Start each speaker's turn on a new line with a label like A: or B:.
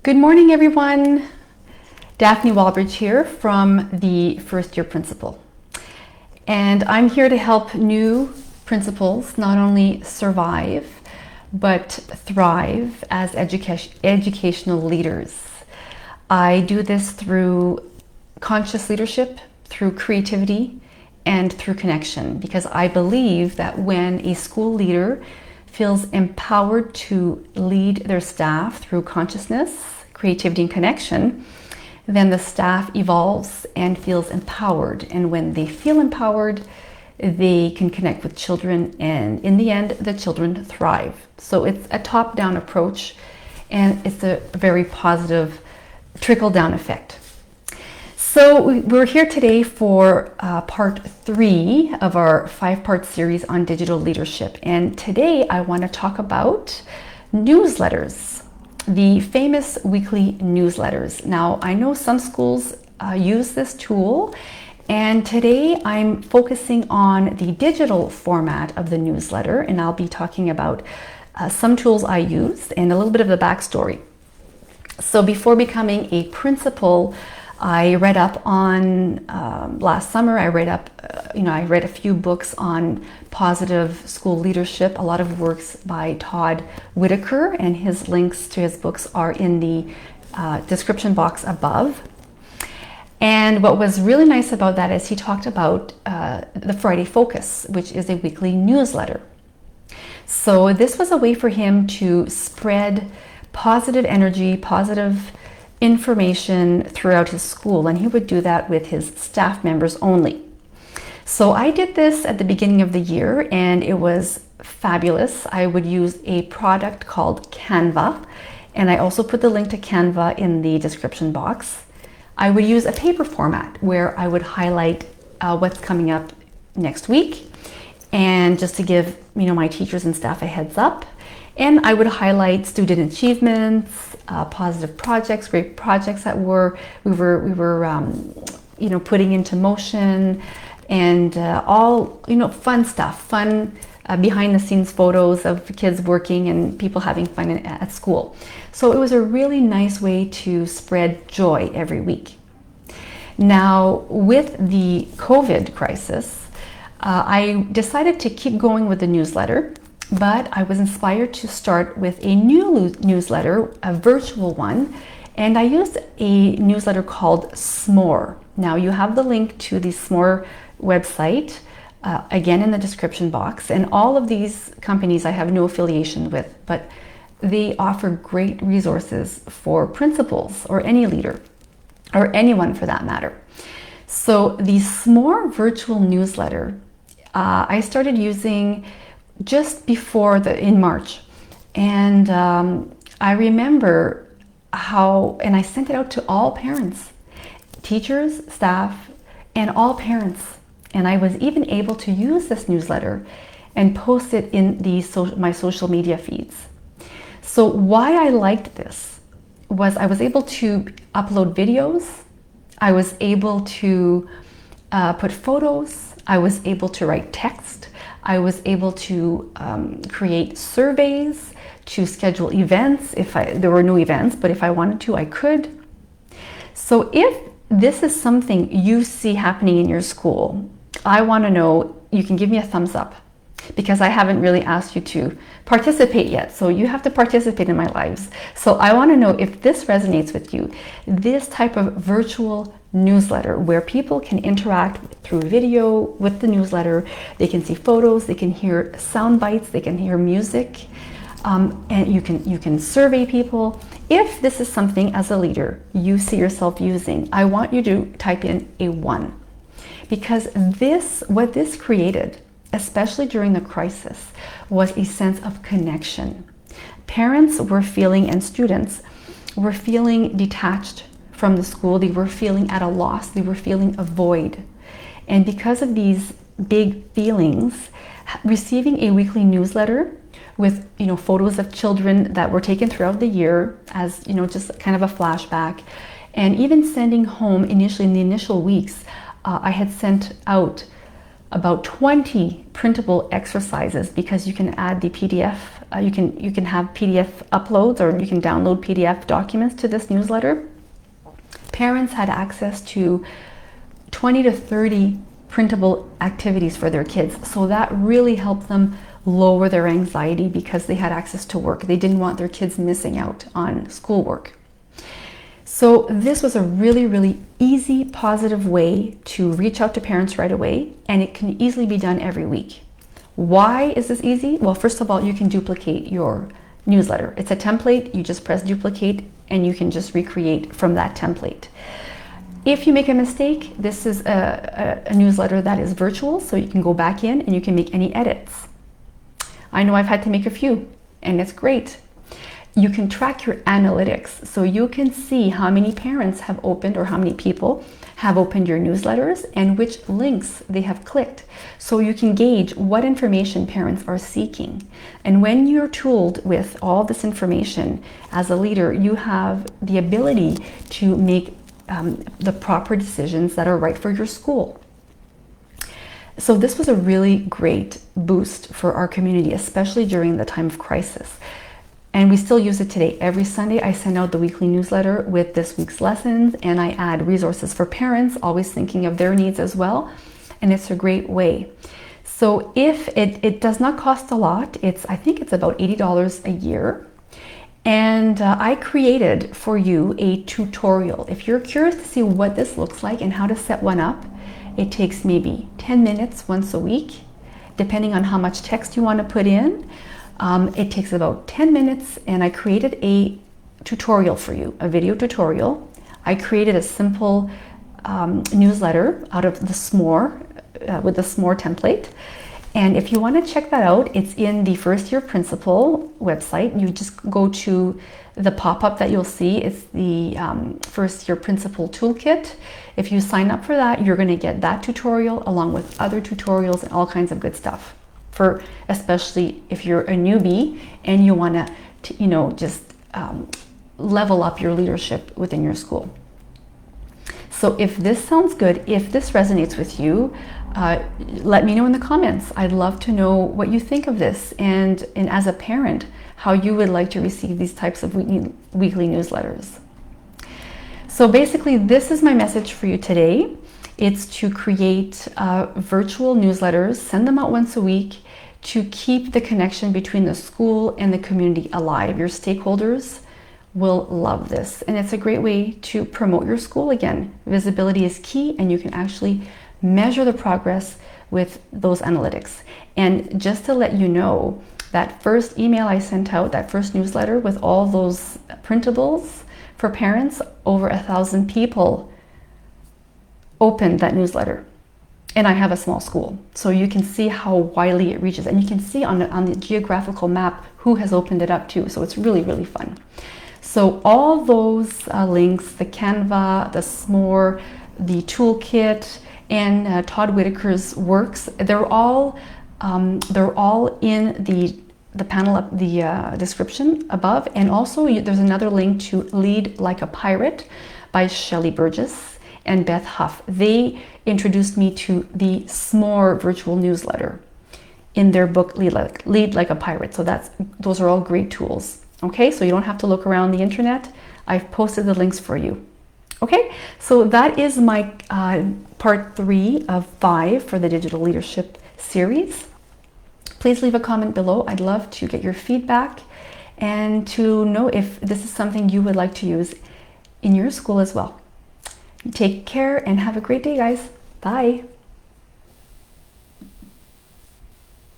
A: Good morning, everyone. Daphne Walbridge here from the First Year Principal. And I'm here to help new principals not only survive, but thrive as educational leaders. I do this through conscious leadership, through creativity, and through connection, because I believe that when a school leader feels empowered to lead their staff through consciousness, creativity, and connection, then the staff evolves and feels empowered. And when they feel empowered, they can connect with children, and in the end, the children thrive. So it's a top-down approach, and it's a very positive trickle-down effect. So we're here today for part 3 of our 5-part series on digital leadership. And today I want to talk about newsletters, the famous weekly newsletters. Now, I know some schools use this tool, and today I'm focusing on the digital format of the newsletter, and I'll be talking about some tools I use and a little bit of the backstory. So before becoming a principal, I read up on, last summer, I read a few books on positive school leadership, a lot of works by Todd Whitaker, and his links to his books are in the description box above. And what was really nice about that is he talked about the Friday Focus, which is a weekly newsletter. So this was a way for him to spread positive energy, positive information throughout his school, and he would do that with his staff members only. So I did this at the beginning of the year, and it was fabulous. I would use a product called Canva, and I also put the link to Canva in the description box. I would use a paper format where I would highlight what's coming up next week, and just to give my teachers and staff a heads up. And I would highlight student achievements, positive projects, great projects that we were putting into motion, and all fun stuff, fun behind the scenes photos of kids working and people having fun at school. So it was a really nice way to spread joy every week. Now, with the COVID crisis, I decided to keep going with the newsletter. But I was inspired to start with a new newsletter, a virtual one, and I used a newsletter called SMORE. Now, you have the link to the SMORE website, again in the description box, and all of these companies I have no affiliation with, but they offer great resources for principals or any leader, or anyone for that matter. So the SMORE virtual newsletter, I started using just before in March, and I remember and I sent it out to all parents, teachers, staff, and all parents, and I was even able to use this newsletter and post it in my social media feeds. So why I liked this was I was able to upload videos, I was able to put photos, I was able to write text, I was able to create surveys, to schedule events there were no events, but if I wanted to, I could. So if this is something you see happening in your school, I want to know, you can give me a thumbs up, because I haven't really asked you to participate yet. So you have to participate in my lives. So I want to know if this resonates with you, this type of virtual newsletter where people can interact through video with the newsletter. They can see photos, they can hear sound bites, they can hear music, and you can survey people. If this is something as a leader you see yourself using, I want you to type in a 1, because what this created, especially during the crisis, was a sense of connection. Parents were feeling, and students were feeling detached from the school. They were feeling at a loss. They were feeling a void. And because of these big feelings, receiving a weekly newsletter with photos of children that were taken throughout the year as just kind of a flashback, and even sending home initially in the initial weeks, I had sent out about 20 printable exercises, because you can add the PDF you can have PDF uploads, or you can download PDF documents to this newsletter. Parents had access to 20 to 30 printable activities for their kids. So that really helped them lower their anxiety because they had access to work. They didn't want their kids missing out on schoolwork. So this was a really, really easy, positive way to reach out to parents right away, and it can easily be done every week. Why is this easy? Well, first of all, you can duplicate your newsletter. It's a template. You just press duplicate and you can just recreate from that template. If you make a mistake, this is a newsletter that is virtual, so you can go back in and you can make any edits. I know I've had to make a few, and it's great. You can track your analytics, so you can see how many parents have opened, or how many people have opened your newsletters and which links they have clicked. So you can gauge what information parents are seeking. And when you're tooled with all this information as a leader, you have the ability to make the proper decisions that are right for your school. So this was a really great boost for our community, especially during the time of crisis. And we still use it today. Every Sunday, I send out the weekly newsletter with this week's lessons, and I add resources for parents, always thinking of their needs as well. And it's a great way. So if it does not cost a lot, I think it's about $80 a year. And I created for you a tutorial. If you're curious to see what this looks like and how to set one up, it takes maybe 10 minutes once a week, depending on how much text you want to put in. It takes about 10 minutes, and I created a tutorial for you, a video tutorial. I created a simple newsletter out of the SMORE, with the SMORE template. And if you want to check that out, it's in the First Year Principal website. You just go to the pop-up that you'll see. It's the First Year Principal Toolkit. If you sign up for that, you're going to get that tutorial along with other tutorials and all kinds of good stuff, for especially if you're a newbie and you want to, just level up your leadership within your school. So if this sounds good, if this resonates with you, let me know in the comments. I'd love to know what you think of this, and as a parent, how you would like to receive these types of weekly newsletters. So basically, this is my message for you today. It's to create virtual newsletters, send them out once a week to keep the connection between the school and the community alive. Your stakeholders will love this, and it's a great way to promote your school again. Visibility is key, and you can actually measure the progress with those analytics. And just to let you know, that first email I sent out, that first newsletter with all those printables for parents, over 1,000 people opened that newsletter. And I have a small school, so you can see how widely it reaches, and you can see on the geographical map who has opened it up too. So it's really, really fun. So all those links, the Canva, the SMORE, the toolkit, and Todd Whitaker's works, they're all in the panel up the description above. And also there's another link to Lead Like a Pirate by Shelley Burgess and Beth Huff. They introduced me to the SMORE virtual newsletter in their book Lead Like a Pirate. So those are all great tools. Okay, so you don't have to look around the internet. I've posted the links for you. Okay, so that is my part 3 of 5 for the Digital Leadership series. Please leave a comment below. I'd love to get your feedback and to know if this is something you would like to use in your school as well. Take care and have a great day, guys. Bye.